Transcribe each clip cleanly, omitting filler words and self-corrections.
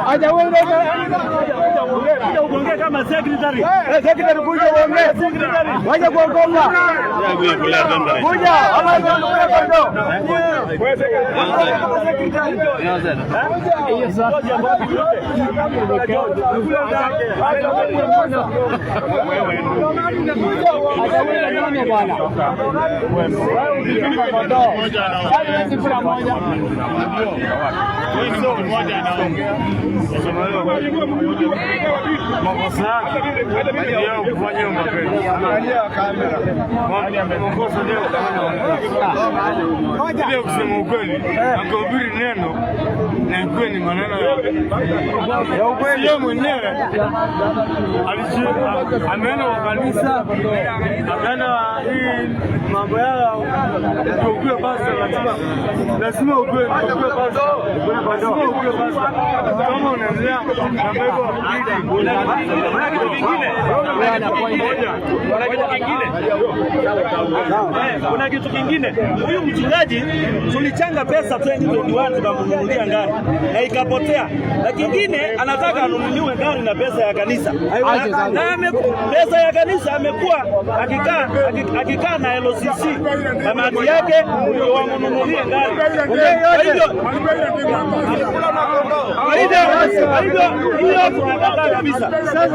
Acha uongee kama secretary. Secretary kuja uongee. Waje kuogopa. Kuja ama ndio kondo. Hiyo sasa kusema ukweli, akahubiri neno na ikiwa ni maneno ya ukweli. Yeye mwenyewe ameenda kwa kanisa, akaenda hii mambo yao ukue basi, lazima ukue basi, kama unaendelea kuna kitu kingine. Huyu mchungaji tulichanga pesa 2021 tukamnunulia gari na ikapotea, na kingine anataka anunuliwe gari na pesa ya kanisa, na pesa ya kanisa amekuwa akikaa na LCC kamati yake ndio wamnunulie gari. Hiyo tunakataa kabisa. Sasa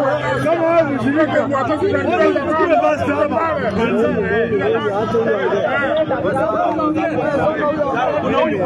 kama wewe mshiriki mtakule basi hapa. Huyu ni